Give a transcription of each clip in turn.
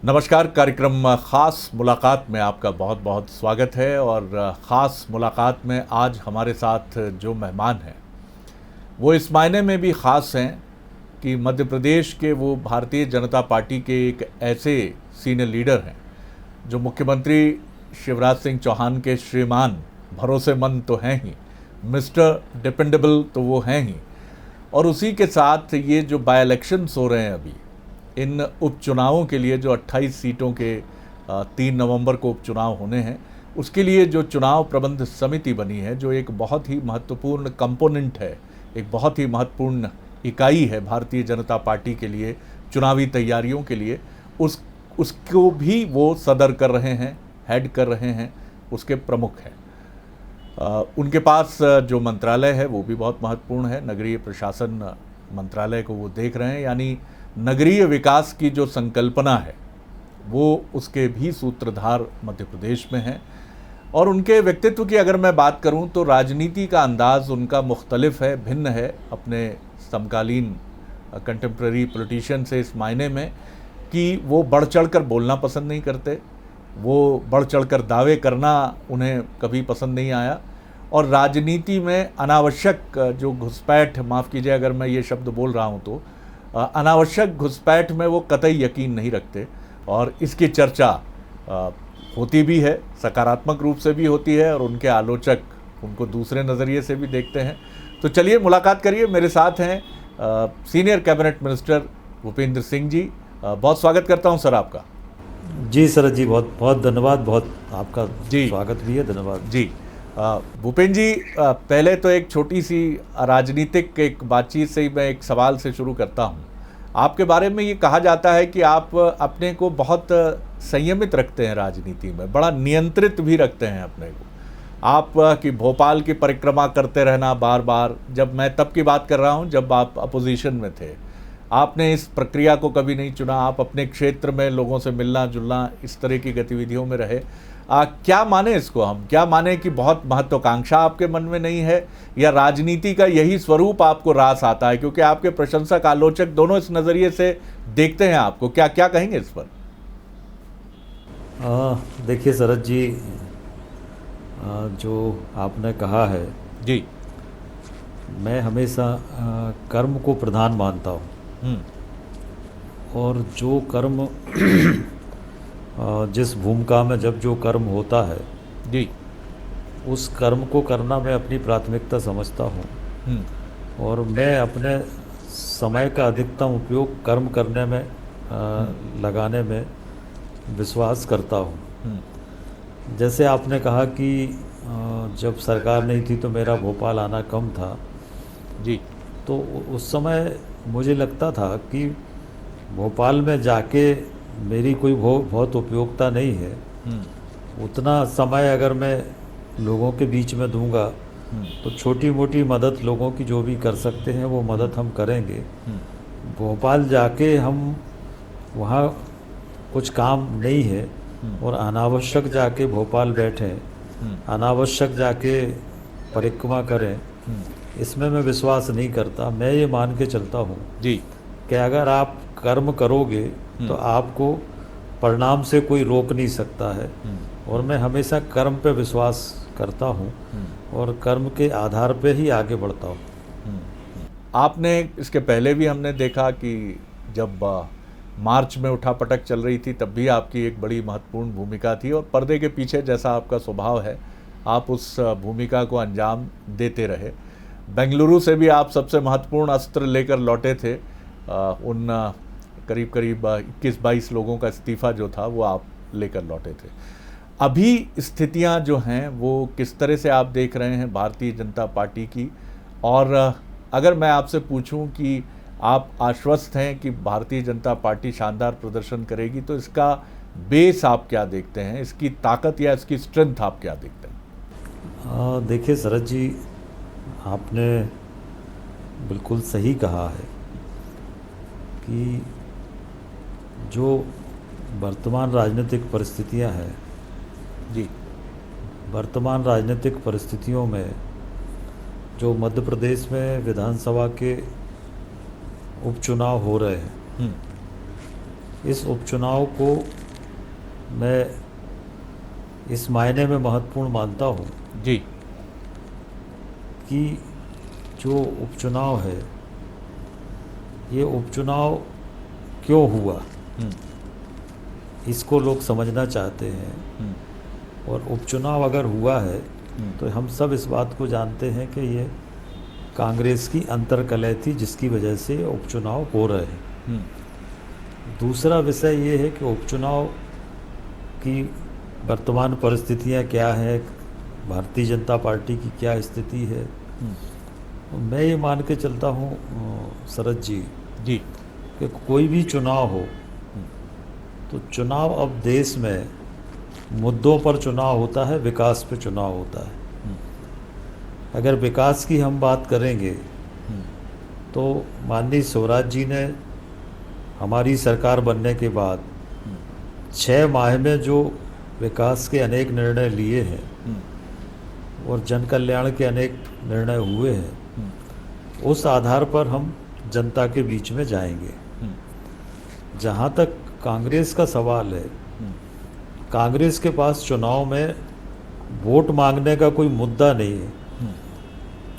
नमस्कार। कार्यक्रम ख़ास मुलाकात में आपका बहुत बहुत स्वागत है। और ख़ास मुलाकात में आज हमारे साथ जो मेहमान हैं वो इस मायने में भी ख़ास हैं कि मध्य प्रदेश के वो भारतीय जनता पार्टी के एक ऐसे सीनियर लीडर हैं जो मुख्यमंत्री शिवराज सिंह चौहान के श्रीमान, भरोसेमंद तो हैं ही, मिस्टर डिपेंडेबल तो वो हैं ही। और उसी के साथ ये जो बाई इलेक्शंस हो रहे हैं अभी, इन उपचुनावों के लिए जो 28 सीटों के 3 नवंबर को उपचुनाव होने हैं, उसके लिए जो चुनाव प्रबंध समिति बनी है, जो एक बहुत ही महत्वपूर्ण कंपोनेंट है, एक बहुत ही महत्वपूर्ण इकाई है भारतीय जनता पार्टी के लिए चुनावी तैयारियों के लिए, उसको भी वो सदर कर रहे हैं, हेड कर रहे हैं, उसके प्रमुख हैं। उनके पास जो मंत्रालय है वो भी बहुत महत्वपूर्ण है। नगरीय प्रशासन मंत्रालय को वो देख रहे हैं, यानी नगरीय विकास की जो संकल्पना है वो उसके भी सूत्रधार मध्य प्रदेश में हैं। और उनके व्यक्तित्व की अगर मैं बात करूं तो राजनीति का अंदाज़ उनका मुख्तलिफ है, भिन्न है अपने समकालीन कंटेम्प्रेरी पॉलिटिशियन से, इस मायने में कि वो बढ़ चढ़ कर बोलना पसंद नहीं करते, वो बढ़ चढ़ कर दावे करना उन्हें कभी पसंद नहीं आया। और राजनीति में अनावश्यक जो घुसपैठ, माफ़ कीजिए अगर मैं ये शब्द बोल रहा हूँ तो, अनावश्यक घुसपैठ में वो कतई यकीन नहीं रखते। और इसकी चर्चा होती भी है, सकारात्मक रूप से भी होती है, और उनके आलोचक उनको दूसरे नज़रिए से भी देखते हैं। तो चलिए मुलाकात करिए। मेरे साथ हैं senior cabinet minister Bhupendra Singh ji. बहुत स्वागत करता हूं सर आपका। जी शरद जी, बहुत बहुत धन्यवाद। बहुत आपका जी स्वागत भी है, धन्यवाद जी। भूपेंद्र जी, पहले तो एक छोटी सी राजनीतिक एक बातचीत से ही मैं एक सवाल से शुरू करता हूं। आपके बारे में ये कहा जाता है कि आप अपने को बहुत संयमित रखते हैं, राजनीति में बड़ा नियंत्रित भी रखते हैं अपने को। आप कि भोपाल की परिक्रमा करते रहना बार बार, जब मैं तब की बात कर रहा हूं जब आप अपोजिशन में थे, आपने इस प्रक्रिया को कभी नहीं चुना। आप अपने क्षेत्र में लोगों से मिलना जुलना, इस तरह की गतिविधियों में रहे। क्या माने इसको, हम क्या माने कि बहुत महत्वाकांक्षा आपके मन में नहीं है, या राजनीति का यही स्वरूप आपको रास आता है? क्योंकि आपके प्रशंसक, आलोचक दोनों इस नज़रिए से देखते हैं आपको। क्या क्या कहेंगे इस पर? देखिए शरद जी, जो आपने कहा है जी, मैं हमेशा कर्म को प्रधान मानता हूँ। और जो कर्म जिस भूमिका में जब जो कर्म होता है जी, उस कर्म को करना मैं अपनी प्राथमिकता समझता हूँ। और मैं अपने समय का अधिकतम उपयोग कर्म करने में लगाने में विश्वास करता हूँ। जैसे आपने कहा कि जब सरकार नहीं थी तो मेरा भोपाल आना कम था जी, तो उस समय मुझे लगता था कि भोपाल में जाके मेरी कोई बहुत उपयोगिता नहीं है। उतना समय अगर मैं लोगों के बीच में दूंगा तो छोटी मोटी मदद लोगों की जो भी कर सकते हैं वो मदद हम करेंगे। भोपाल जाके हम वहाँ कुछ काम नहीं है और अनावश्यक जाके भोपाल बैठें, अनावश्यक जाके परिक्रमा करें, इसमें मैं विश्वास नहीं करता। मैं ये मान के चलता हूँ जी कि अगर आप कर्म करोगे तो आपको परिणाम से कोई रोक नहीं सकता है। और मैं हमेशा कर्म पे विश्वास करता हूँ और कर्म के आधार पे ही आगे बढ़ता हूँ। आपने इसके पहले भी हमने देखा कि जब मार्च में उठापटक चल रही थी तब भी आपकी एक बड़ी महत्वपूर्ण भूमिका थी, और पर्दे के पीछे जैसा आपका स्वभाव है आप उस भूमिका को अंजाम देते रहे। बेंगलुरु से भी आप सबसे महत्वपूर्ण अस्त्र लेकर लौटे थे। उन करीब करीब 21-22 लोगों का इस्तीफ़ा जो था वो आप लेकर लौटे थे। अभी स्थितियां जो हैं वो किस तरह से आप देख रहे हैं भारतीय जनता पार्टी की? और अगर मैं आपसे पूछूं कि आप आश्वस्त हैं कि भारतीय जनता पार्टी शानदार प्रदर्शन करेगी, तो इसका बेस आप क्या देखते हैं, इसकी ताकत या इसकी स्ट्रेंथ आप क्या देखते हैं? देखिए शरद जी, आपने बिल्कुल सही कहा है कि जो वर्तमान राजनीतिक परिस्थितियां हैं जी, वर्तमान राजनीतिक परिस्थितियों में जो मध्य प्रदेश में विधानसभा के उपचुनाव हो रहे हैं इस उपचुनाव को मैं इस मायने में महत्वपूर्ण मानता हूँ जी। कि जो उपचुनाव है, ये उपचुनाव क्यों हुआ, इसको लोग समझना चाहते हैं। और उपचुनाव अगर हुआ है तो हम सब इस बात को जानते हैं कि ये कांग्रेस की अंतर्कलह थी, जिसकी वजह से ये उपचुनाव हो रहे हैं। दूसरा विषय ये है कि उपचुनाव की वर्तमान परिस्थितियां क्या हैं, भारतीय जनता पार्टी की क्या स्थिति है। मैं ये मान के चलता हूँ शरद जी कि कोई भी चुनाव हो तो चुनाव अब देश में मुद्दों पर चुनाव होता है, विकास पे चुनाव होता है। अगर विकास की हम बात करेंगे तो माननीय स्वराज जी ने हमारी सरकार बनने के बाद 6 माह में जो विकास के अनेक निर्णय लिए हैं और जन कल्याण के अनेक निर्णय हुए हैं, उस आधार पर हम जनता के बीच में जाएंगे। जहाँ तक कांग्रेस का सवाल है, कांग्रेस के पास चुनाव में वोट मांगने का कोई मुद्दा नहीं है,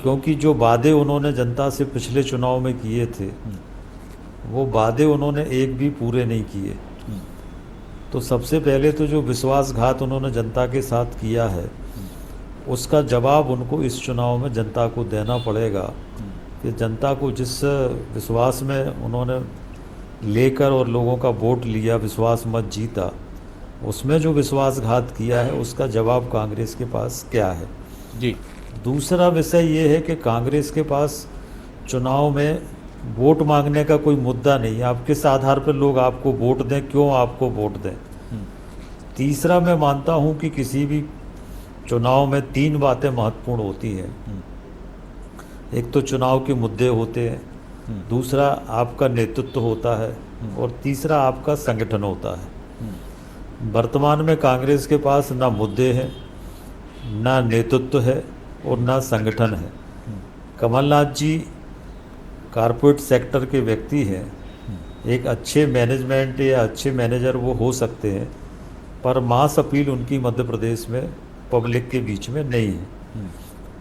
क्योंकि जो वादे उन्होंने जनता से पिछले चुनाव में किए थे, वो वादे उन्होंने एक भी पूरे नहीं किए। तो सबसे पहले तो जो विश्वासघात उन्होंने जनता के साथ किया है, उसका जवाब उनको इस चुनाव में जनता को देना पड़ेगा। कि जनता को जिस विश्वास में उन्होंने लेकर और लोगों का वोट लिया, विश्वास मत जीता, उसमें जो विश्वासघात किया है उसका जवाब कांग्रेस के पास क्या है। जी। दूसरा विषय ये है कि कांग्रेस के पास चुनाव में वोट मांगने का कोई मुद्दा नहीं है। आप किस आधार पर लोग आपको वोट दें, क्यों आपको वोट दें। तीसरा, मैं मानता हूँ कि किसी भी चुनाव में 3 बातें महत्वपूर्ण होती हैं। एक तो चुनाव के मुद्दे होते हैं, दूसरा आपका नेतृत्व होता है, और तीसरा आपका संगठन होता है। वर्तमान में कांग्रेस के पास ना मुद्दे हैं, ना नेतृत्व है और ना संगठन है। कमलनाथ जी कारपोरेट सेक्टर के व्यक्ति हैं, एक अच्छे मैनेजमेंट या अच्छे मैनेजर वो हो सकते हैं, पर मास अपील उनकी मध्य प्रदेश में पब्लिक के बीच में नहीं है।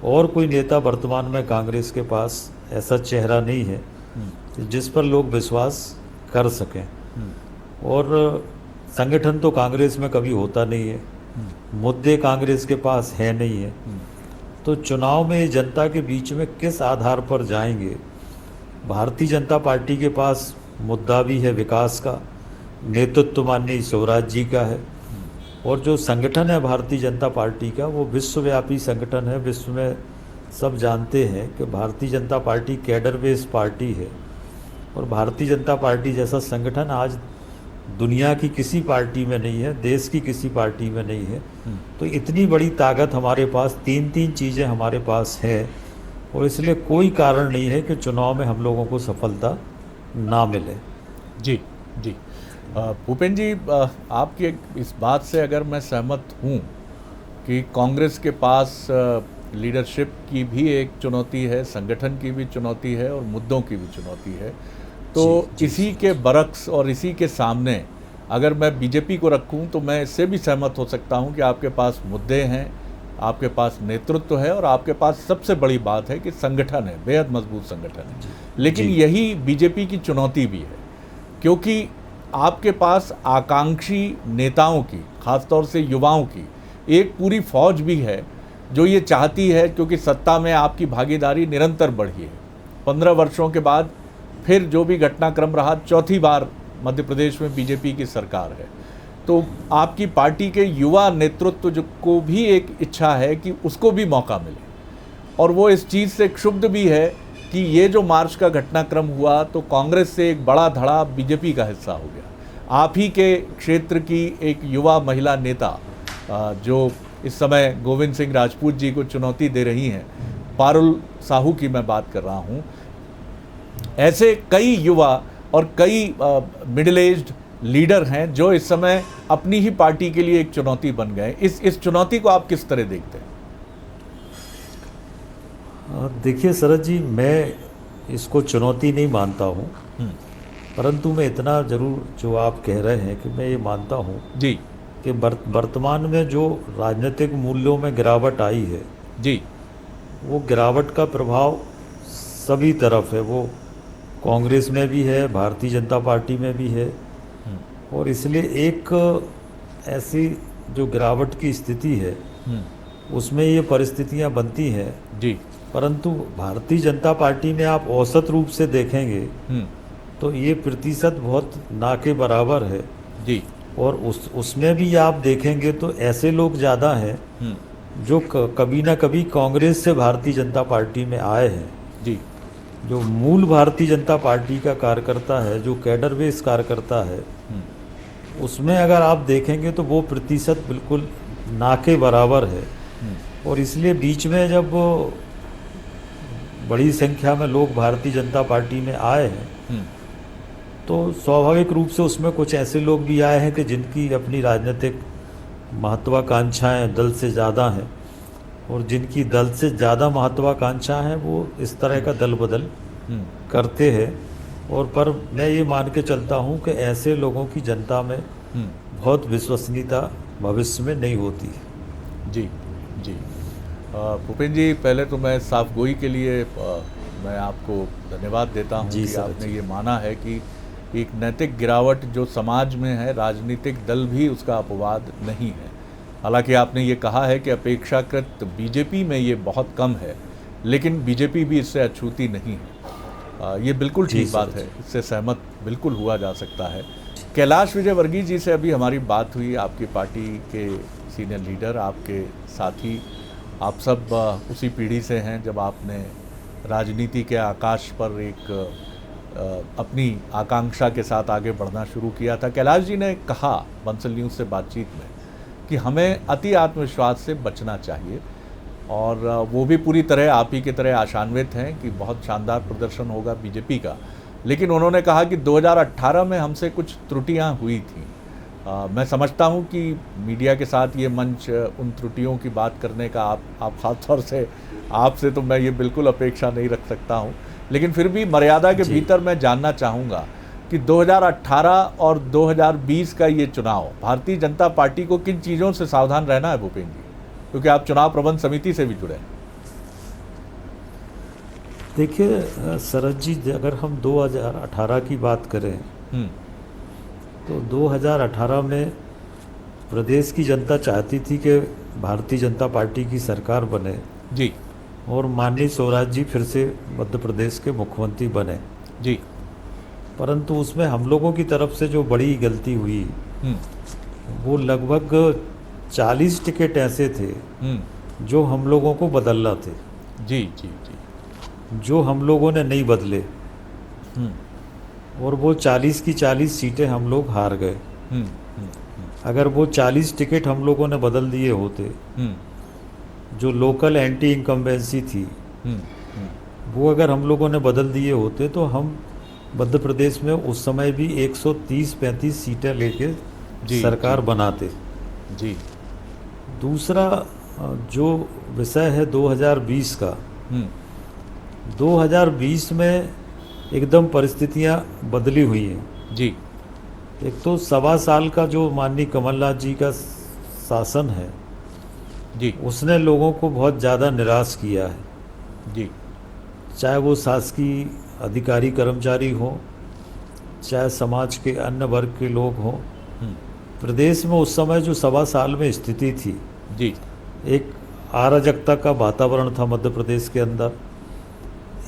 और कोई नेता वर्तमान में कांग्रेस के पास ऐसा चेहरा नहीं है जिस पर लोग विश्वास कर सकें। और संगठन तो कांग्रेस में कभी होता नहीं है, मुद्दे कांग्रेस के पास है नहीं है। तो चुनाव में जनता के बीच में किस आधार पर जाएंगे। भारतीय जनता पार्टी के पास मुद्दा भी है विकास का, नेतृत्व माननीय स्वराज जी का है, और जो संगठन है भारतीय जनता पार्टी का, वो विश्वव्यापी संगठन है। विश्व में सब जानते हैं कि Bharatiya Janata party cadre based party है, और भारतीय जनता पार्टी जैसा संगठन आज दुनिया की किसी पार्टी में नहीं है, देश की किसी पार्टी में नहीं है। तो इतनी बड़ी ताकत हमारे पास, 3 चीज़ें हमारे पास है, और इसलिए कोई कारण नहीं है कि चुनाव में हम लोगों को सफलता ना मिले। जी जी। भूपेन जी, आपकी इस बात से अगर मैं सहमत हूँ कि कांग्रेस के पास लीडरशिप की भी एक चुनौती है, संगठन की भी चुनौती है और मुद्दों की भी चुनौती है, तो इसी के बरक्स और इसी के सामने अगर मैं बीजेपी को रखूं तो मैं इससे भी सहमत हो सकता हूं कि आपके पास मुद्दे हैं, आपके पास नेतृत्व है, और आपके पास सबसे बड़ी बात है कि संगठन है, बेहद मजबूत संगठन है। लेकिन यही बीजेपी की चुनौती भी है, क्योंकि आपके पास आकांक्षी नेताओं की, खासतौर से युवाओं की एक पूरी फौज भी है जो ये चाहती है, क्योंकि सत्ता में आपकी भागीदारी निरंतर बढ़ी है। 15 वर्षों के बाद फिर जो भी घटनाक्रम रहा, 4थी बार मध्य प्रदेश में बीजेपी की सरकार है, तो आपकी पार्टी के युवा नेतृत्व को भी एक इच्छा है कि उसको भी मौका मिले, और वो इस चीज़ से क्षुब्ध भी है कि ये जो मार्च का घटनाक्रम हुआ तो कांग्रेस से एक बड़ा धड़ा बीजेपी का हिस्सा हो गया। आप ही के क्षेत्र की एक युवा महिला नेता जो इस समय गोविंद सिंह राजपूत जी को चुनौती दे रही हैं, पारुल साहू की मैं बात कर रहा हूँ, ऐसे कई युवा और कई मिडिल एज्ड लीडर हैं जो इस समय अपनी ही पार्टी के लिए एक चुनौती बन गए। इस चुनौती को आप किस तरह देखते हैं? देखिए शरद जी, मैं इसको चुनौती नहीं मानता हूँ, परंतु मैं इतना ज़रूर जो आप कह रहे हैं कि मैं ये मानता हूँ जी कि वर्तमान में जो राजनीतिक मूल्यों में गिरावट आई है, जी वो गिरावट का प्रभाव सभी तरफ है। वो कांग्रेस में भी है, भारतीय जनता पार्टी में भी है, और इसलिए एक ऐसी जो गिरावट की स्थिति है उसमें ये परिस्थितियां बनती हैं। जी परंतु भारतीय जनता पार्टी में आप औसत रूप से देखेंगे तो ये प्रतिशत बहुत ना के बराबर है। जी और उसमें भी आप देखेंगे तो ऐसे लोग ज़्यादा हैं जो कभी ना कभी कांग्रेस से भारतीय जनता पार्टी में आए हैं। जी जो मूल भारतीय जनता पार्टी का कार्यकर्ता है, जो कैडर बेस कार्यकर्ता है, उसमें अगर आप देखेंगे तो वो प्रतिशत बिल्कुल ना के बराबर है। और इसलिए बीच में जब बड़ी संख्या में लोग भारतीय जनता पार्टी में आए हैं तो स्वाभाविक रूप से उसमें कुछ ऐसे लोग भी आए हैं कि जिनकी अपनी राजनीतिक महत्वाकांक्षाएं दल से ज़्यादा हैं, और जिनकी दल से ज़्यादा महत्वाकांक्षा हैं वो इस तरह का दल बदल करते हैं। और पर मैं ये मान के चलता हूँ कि ऐसे लोगों की जनता में बहुत विश्वसनीयता भविष्य में नहीं होती है। जी जी भूपेंद्र जी, पहले तो मैं साफ गोई के लिए मैं आपको धन्यवाद देता हूँ कि आपने ये माना है कि एक नैतिक गिरावट जो समाज में है, राजनीतिक दल भी उसका अपवाद नहीं है। हालांकि आपने ये कहा है कि अपेक्षाकृत बीजेपी में ये बहुत कम है, लेकिन बीजेपी भी इससे अछूती नहीं है। ये बिल्कुल ठीक बात है, इससे सहमत बिल्कुल हुआ जा सकता है। कैलाश विजयवर्गीय जी से अभी हमारी बात हुई, आपकी पार्टी के सीनियर लीडर, आपके साथी, आप सब उसी पीढ़ी से हैं जब आपने राजनीति के आकाश पर एक अपनी आकांक्षा के साथ आगे बढ़ना शुरू किया था। कैलाश जी ने कहा बंसल न्यूज़ से बातचीत में कि हमें अति आत्मविश्वास से बचना चाहिए, और वो भी पूरी तरह आप ही की तरह आशान्वित हैं कि बहुत शानदार प्रदर्शन होगा बीजेपी का। लेकिन उन्होंने कहा कि 2018 में हमसे कुछ त्रुटियां हुई थी। मैं समझता हूं कि मीडिया के साथ ये मंच उन त्रुटियों की बात करने का आप खास तौर से आपसे तो मैं ये बिल्कुल अपेक्षा नहीं रख सकता हूं, लेकिन फिर भी मर्यादा के भीतर मैं जानना चाहूँगा कि 2018 और 2020 का ये चुनाव भारतीय जनता पार्टी को किन चीज़ों से सावधान रहना है भूपेंद्र जी, क्योंकि आप चुनाव प्रबंध समिति से भी जुड़े हैं। देखिए शरद जी, अगर हम 2018 की बात करें तो 2018 में प्रदेश की जनता चाहती थी कि भारतीय जनता पार्टी की सरकार बने जी, और माननीय स्वराज जी फिर से मध्य प्रदेश के मुख्यमंत्री बने जी। परंतु उसमें हम लोगों की तरफ से जो बड़ी गलती हुई वो लगभग 40 टिकट ऐसे थे जो हम लोगों को बदलना थे। जी जी जी। जो हम लोगों ने नहीं बदले, और वो 40 की 40 सीटें हम लोग हार गए। अगर वो 40 टिकट हम लोगों ने बदल दिए होते, जो लोकल एंटी इनकम्बेंसी थी वो अगर हम लोगों ने बदल दिए होते तो हम मध्य प्रदेश में उस समय भी 130-35 सीटें लेके सरकार बनाते। जी। दूसरा जो विषय है 2020 का, 2020 में एकदम परिस्थितियां बदली हुई हैं जी। एक तो 1.25 साल का जो माननीय कमलनाथ जी का शासन है जी, उसने लोगों को बहुत ज़्यादा निराश किया है जी। चाहे वो शासकीय अधिकारी कर्मचारी हों, चाहे समाज के अन्य वर्ग के लोग हों। प्रदेश में उस समय जो 1.25 साल में स्थिति थी जी, एक अराजकता का वातावरण था मध्य प्रदेश के अंदर,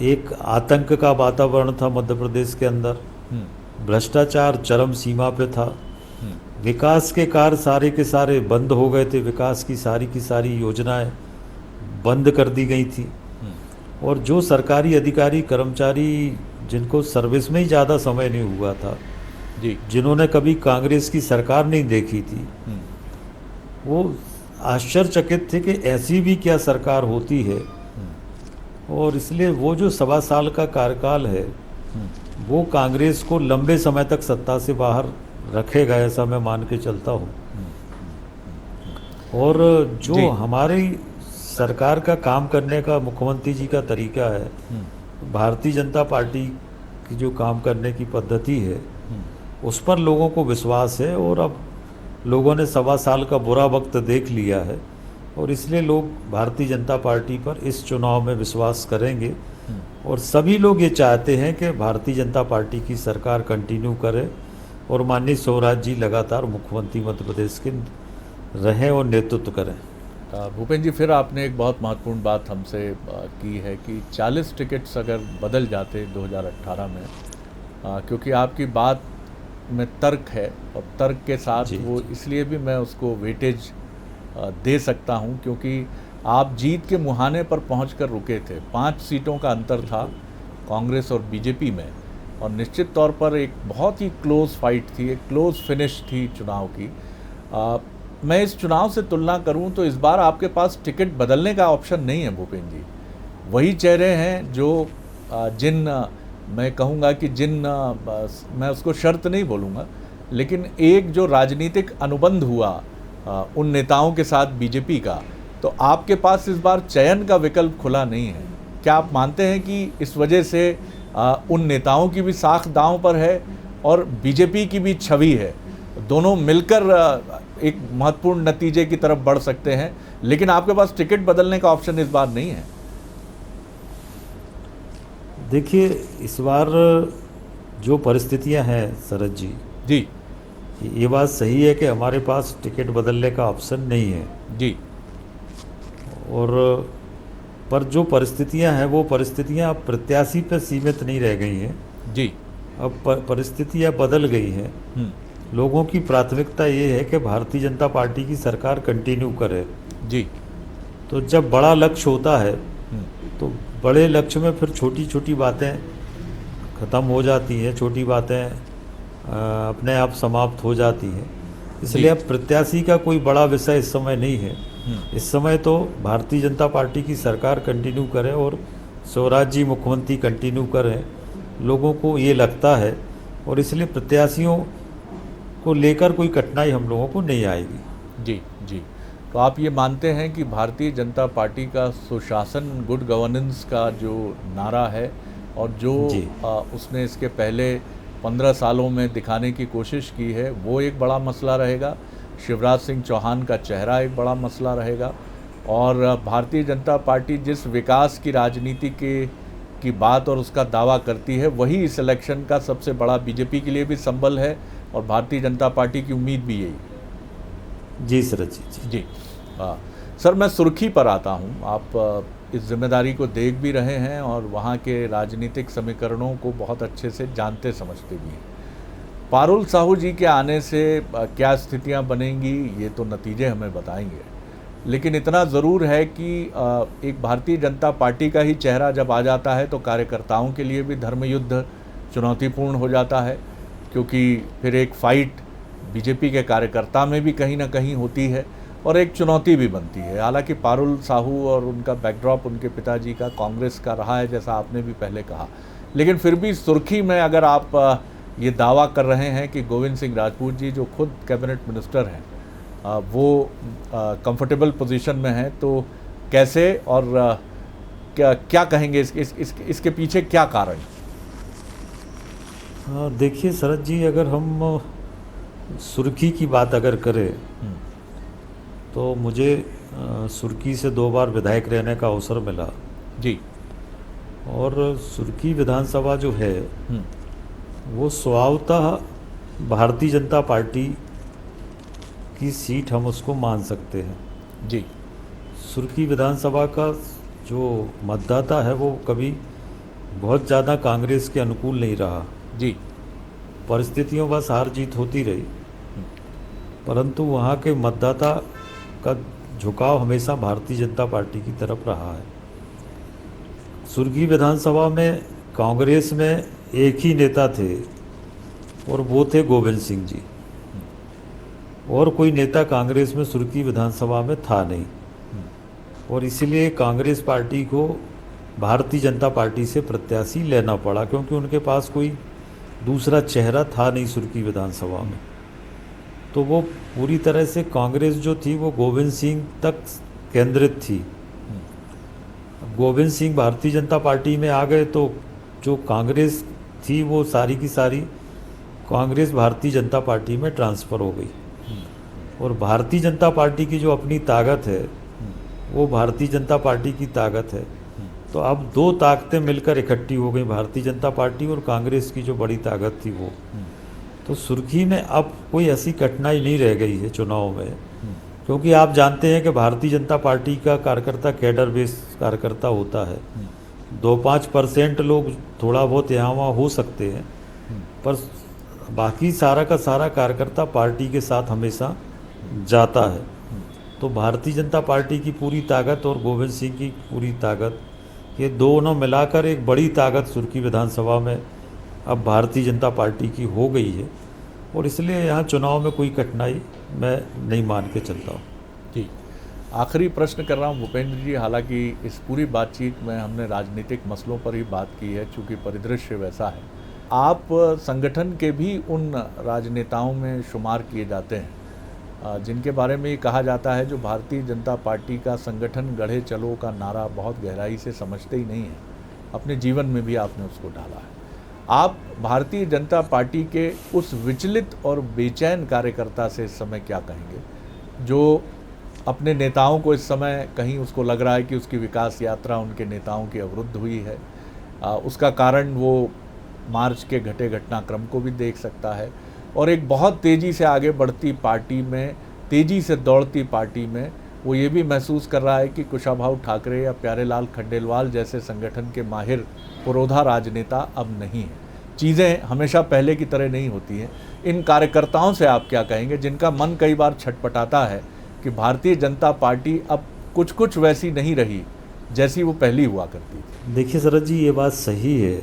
एक आतंक का वातावरण था मध्य प्रदेश के अंदर, भ्रष्टाचार चरम सीमा पे था, विकास के कार्य सारे के सारे बंद हो गए थे, विकास की सारी योजनाएं बंद कर दी गई थी, और जो सरकारी अधिकारी कर्मचारी जिनको सर्विस में ही ज़्यादा समय नहीं हुआ था जी, जिन्होंने कभी कांग्रेस की सरकार नहीं देखी थी, वो आश्चर्यचकित थे कि ऐसी भी क्या सरकार होती है। और इसलिए वो जो 1.25 साल का कार्यकाल है वो कांग्रेस को लंबे समय तक सत्ता से बाहर रखेगा, ऐसा मैं मान के चलता हूँ। और जो हमारी सरकार का काम करने का मुख्यमंत्री जी का तरीका है, भारतीय जनता पार्टी की जो काम करने की पद्धति है उस पर लोगों को विश्वास है, और अब लोगों ने 1.25 साल का बुरा वक्त देख लिया है, और इसलिए लोग भारतीय जनता पार्टी पर इस चुनाव में विश्वास करेंगे। और सभी लोग ये चाहते हैं कि भारतीय जनता पार्टी की सरकार कंटिन्यू करे और माननीय स्वराज जी लगातार मुख्यमंत्री मध्य प्रदेश के रहें और नेतृत्व करें। भूपेंद्र जी, फिर आपने एक बहुत महत्वपूर्ण बात हमसे की है कि 40 टिकट्स अगर बदल जाते 2018 में, क्योंकि आपकी बात में तर्क है, और तर्क के साथ वो इसलिए भी मैं उसको वेटेज दे सकता हूं क्योंकि आप जीत के मुहाने पर पहुंचकर रुके थे। 5 सीटों का अंतर था कांग्रेस और बीजेपी में, और निश्चित तौर पर एक बहुत ही क्लोज फाइट थी, एक क्लोज फिनिश थी चुनाव की। मैं इस चुनाव से तुलना करूं तो इस बार आपके पास टिकट बदलने का ऑप्शन नहीं है भूपेंद्र जी। वही चेहरे हैं जो मैं कहूँगा कि मैं उसको शर्त नहीं बोलूँगा, लेकिन एक जो राजनीतिक अनुबंध हुआ उन नेताओं के साथ बीजेपी का, तो आपके पास इस बार चयन का विकल्प खुला नहीं है। क्या आप मानते हैं कि इस वजह से उन नेताओं की भी साख दांव पर है और बीजेपी की भी छवि है, दोनों मिलकर एक महत्वपूर्ण नतीजे की तरफ बढ़ सकते हैं, लेकिन आपके पास टिकट बदलने का ऑप्शन इस बार नहीं है? देखिए, इस बार जो परिस्थितियां हैं शरद जी, ये बात सही है कि हमारे पास टिकट बदलने का ऑप्शन नहीं है जी। और पर जो परिस्थितियां हैं वो परिस्थितियां अब प्रत्याशी पर सीमित नहीं रह गई हैं जी। अब परिस्थितियां बदल गई हैं। लोगों की प्राथमिकता ये है कि भारतीय जनता पार्टी की सरकार कंटिन्यू करे जी। तो जब बड़ा लक्ष्य होता है तो बड़े लक्ष्य में फिर छोटी छोटी बातें ख़त्म हो जाती हैं, छोटी बातें अपने आप समाप्त हो जाती हैं। इसलिए अब प्रत्याशी का कोई बड़ा विषय इस समय नहीं है। इस समय तो भारतीय जनता पार्टी की सरकार कंटिन्यू करे और स्वराज जी मुख्यमंत्री कंटिन्यू करें, लोगों को ये लगता है, और इसलिए प्रत्याशियों को लेकर कोई कठिनाई हम लोगों को नहीं आएगी। जी जी। तो आप ये मानते हैं कि भारतीय जनता पार्टी का सुशासन, गुड गवर्नेंस का जो नारा है और जो उसने इसके पहले 15 सालों में दिखाने की कोशिश की है, वो एक बड़ा मसला रहेगा। शिवराज सिंह चौहान का चेहरा एक बड़ा मसला रहेगा, और भारतीय जनता पार्टी जिस विकास की राजनीति की बात और उसका दावा करती है, वही इस इलेक्शन का सबसे बड़ा बीजेपी के लिए भी संबल है, और भारतीय जनता पार्टी की उम्मीद भी यही। जी सर। जी जी। सर, मैं सुर्खी पर आता हूँ। आप इस जिम्मेदारी को देख भी रहे हैं और वहाँ के राजनीतिक समीकरणों को बहुत अच्छे से जानते समझते भी हैं। पारुल साहू जी के आने से क्या स्थितियाँ बनेंगी, ये तो नतीजे हमें बताएंगे, लेकिन इतना ज़रूर है कि एक भारतीय जनता पार्टी का ही चेहरा जब आ जाता है तो कार्यकर्ताओं के लिए भी धर्मयुद्ध चुनौतीपूर्ण हो जाता है, क्योंकि फिर एक फ़ाइट बीजेपी के कार्यकर्ता में भी कहीं ना कहीं होती है और एक चुनौती भी बनती है। हालांकि पारुल साहू और उनका बैकड्रॉप उनके पिताजी का कांग्रेस का रहा है, जैसा आपने भी पहले कहा, लेकिन फिर भी सुर्खी में अगर आप ये दावा कर रहे हैं कि गोविंद सिंह राजपूत जी, जो खुद कैबिनेट मिनिस्टर हैं, वो कंफर्टेबल पोजीशन में हैं, तो कैसे और क्या कहेंगे इसके पीछे क्या कारण? देखिए शरद जी, अगर हम सुर्खी की बात अगर करें तो मुझे सुर्खी से 2 बार विधायक रहने का अवसर मिला जी। और सुर्खी विधानसभा जो है वो स्वभावतः भारतीय जनता पार्टी की सीट हम उसको मान सकते हैं जी। सुर्खी विधानसभा का जो मतदाता है वो कभी बहुत ज़्यादा कांग्रेस के अनुकूल नहीं रहा जी। परिस्थितियों बस हार जीत होती रही, परंतु वहाँ के मतदाता का झुकाव हमेशा भारतीय जनता पार्टी की तरफ रहा है। सुर्खी विधानसभा में कांग्रेस में एक ही नेता थे और वो थे गोविंद सिंह जी, और कोई नेता कांग्रेस में सुर्खी विधानसभा में था नहीं, और इसीलिए कांग्रेस पार्टी को भारतीय जनता पार्टी से प्रत्याशी लेना पड़ा, क्योंकि उनके पास कोई दूसरा चेहरा था नहीं सुर्खी विधानसभा में। तो वो पूरी तरह से कांग्रेस जो थी वो गोविंद सिंह तक केंद्रित थी। गोविंद सिंह भारतीय जनता पार्टी में आ गए तो जो कांग्रेस थी वो सारी की सारी कांग्रेस भारतीय जनता पार्टी में ट्रांसफ़र हो गई। और भारतीय जनता पार्टी की जो अपनी ताकत है वो भारतीय जनता पार्टी की ताकत है। तो अब दो ताकतें मिलकर इकट्ठी हो गई, भारतीय जनता पार्टी और कांग्रेस की जो बड़ी ताकत थी वो। तो सुर्खी में अब कोई ऐसी कठिनाई नहीं रह गई है चुनाव में, क्योंकि आप जानते हैं कि भारतीय जनता पार्टी का कार्यकर्ता कैडर बेस कार्यकर्ता होता है। 2-5% लोग थोड़ा बहुत यहाँ वहाँ हो सकते हैं, पर बाकी सारा का सारा कार्यकर्ता पार्टी के साथ हमेशा जाता है। तो भारतीय जनता पार्टी की पूरी ताकत और गोविंद सिंह की पूरी ताकत, ये दोनों मिलाकर एक बड़ी ताकत सुर्खी विधानसभा में अब भारतीय जनता पार्टी की हो गई है। और इसलिए यहाँ चुनाव में कोई कठिनाई मैं नहीं मान के चलता हूँ। जी, आखिरी प्रश्न कर रहा हूँ भूपेंद्र जी। हालांकि इस पूरी बातचीत में हमने राजनीतिक मसलों पर ही बात की है, चूँकि परिदृश्य वैसा है। आप संगठन के भी उन राजनेताओं में शुमार किए जाते हैं जिनके बारे में ये कहा जाता है जो भारतीय जनता पार्टी का संगठन गढ़े चलो का नारा बहुत गहराई से समझते ही नहीं हैं। अपने जीवन में भी आपने उसको डाला है। आप भारतीय जनता पार्टी के उस विचलित और बेचैन कार्यकर्ता से इस समय क्या कहेंगे जो अपने नेताओं को इस समय कहीं उसको लग रहा है कि उसकी विकास यात्रा उनके नेताओं की अवरुद्ध हुई है? उसका कारण वो मार्च के घटे घटनाक्रम को भी देख सकता है और एक बहुत तेज़ी से आगे बढ़ती पार्टी में, तेज़ी से दौड़ती पार्टी में वो ये भी महसूस कर रहा है कि कुशाभाऊ ठाकरे या प्यारेलाल खंडेलवाल जैसे संगठन के माहिर पुरोधा राजनेता अब नहीं हैं। चीज़ें हमेशा पहले की तरह नहीं होती हैं। इन कार्यकर्ताओं से आप क्या कहेंगे जिनका मन कई बार छटपटाता है कि भारतीय जनता पार्टी अब कुछ कुछ वैसी नहीं रही जैसी वो पहली हुआ करती थी? देखिए शरद जी, ये बात सही है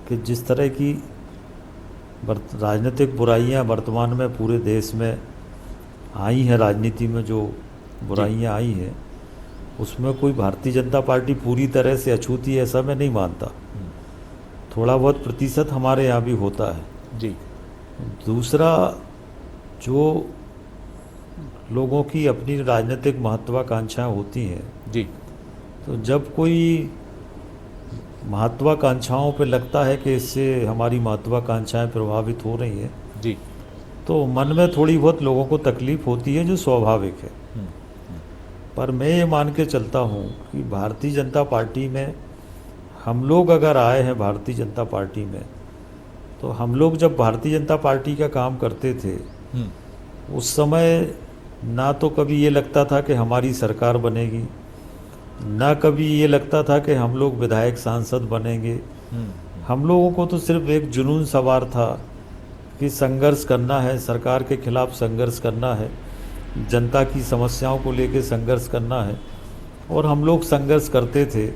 कि जिस तरह की राजनीतिक बुराइयां वर्तमान में पूरे देश में आई हैं, राजनीति में जो बुराइयां आई हैं उसमें कोई भारतीय जनता पार्टी पूरी तरह से अछूती है ऐसा मैं नहीं मानता। थोड़ा बहुत प्रतिशत हमारे यहाँ भी होता है जी। दूसरा, जो लोगों की अपनी राजनीतिक महत्वाकांक्षाएं होती हैं जी, तो जब कोई महत्वाकांक्षाओं पे लगता है कि इससे हमारी महत्वाकांक्षाएं प्रभावित हो रही हैं जी, तो मन में थोड़ी बहुत लोगों को तकलीफ़ होती है, जो स्वाभाविक है। पर मैं ये मान के चलता हूँ कि भारतीय जनता पार्टी में हम लोग अगर आए हैं भारतीय जनता पार्टी में, तो हम लोग जब भारतीय जनता पार्टी का काम करते थे उस समय ना तो कभी ये लगता था कि हमारी सरकार बनेगी, ना कभी ये लगता था कि हम लोग विधायक सांसद बनेंगे। हम लोगों को तो सिर्फ एक जुनून सवार था कि संघर्ष करना है, सरकार के खिलाफ संघर्ष करना है, जनता की समस्याओं को लेकर संघर्ष करना है। और हम लोग संघर्ष करते थे।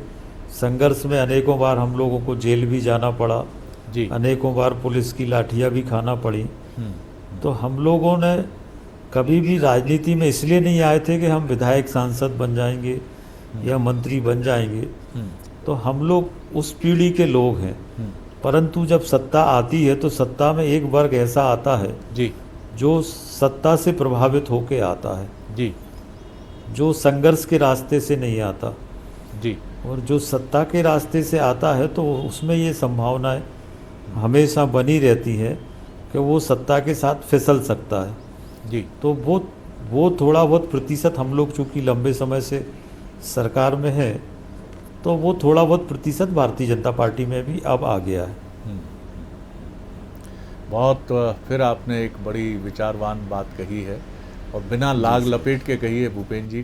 संघर्ष में अनेकों बार हम लोगों को जेल भी जाना पड़ा जी। अनेकों बार पुलिस की लाठियाँ भी खाना पड़ी। तो हम लोगों ने कभी भी राजनीति में इसलिए नहीं आए थे कि हम विधायक सांसद बन जाएंगे या मंत्री बन जाएंगे। तो हम लोग उस पीढ़ी के लोग हैं। परंतु जब सत्ता आती है तो सत्ता में एक वर्ग ऐसा आता है जी, जो सत्ता से प्रभावित होकर आता है जी, जो संघर्ष के रास्ते से नहीं आता जी। और जो सत्ता के रास्ते से आता है तो उसमें ये संभावनाएं हमेशा बनी रहती है कि वो सत्ता के साथ फिसल सकता है जी। तो वो थोड़ा बहुत प्रतिशत हम लोग चूँकि लंबे समय से सरकार में है तो वो थोड़ा बहुत प्रतिशत भारतीय जनता पार्टी में भी अब आ गया है। बहुत फिर आपने एक बड़ी विचारवान बात कही है और बिना लाग लपेट के कही है भूपेंद्र जी।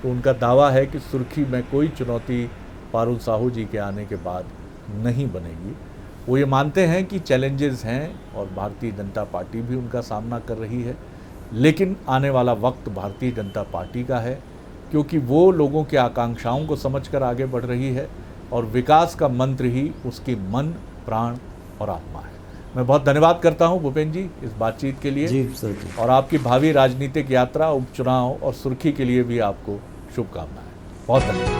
तो उनका दावा है कि सुर्खी में कोई चुनौती पारुल साहू जी के आने के बाद नहीं बनेगी। वो ये मानते हैं कि चैलेंजेस हैं और भारतीय जनता पार्टी भी उनका सामना कर रही है, लेकिन आने वाला वक्त भारतीय जनता पार्टी का है क्योंकि वो लोगों की आकांक्षाओं को समझकर आगे बढ़ रही है और विकास का मंत्र ही उसकी मन, प्राण और आत्मा है। मैं बहुत धन्यवाद करता हूं भूपेंद्र जी इस बातचीत के लिए जी सर जी। और आपकी भावी राजनीतिक यात्रा, उपचुनाव और सुर्खी के लिए भी आपको शुभकामनाएं। बहुत धन्यवाद।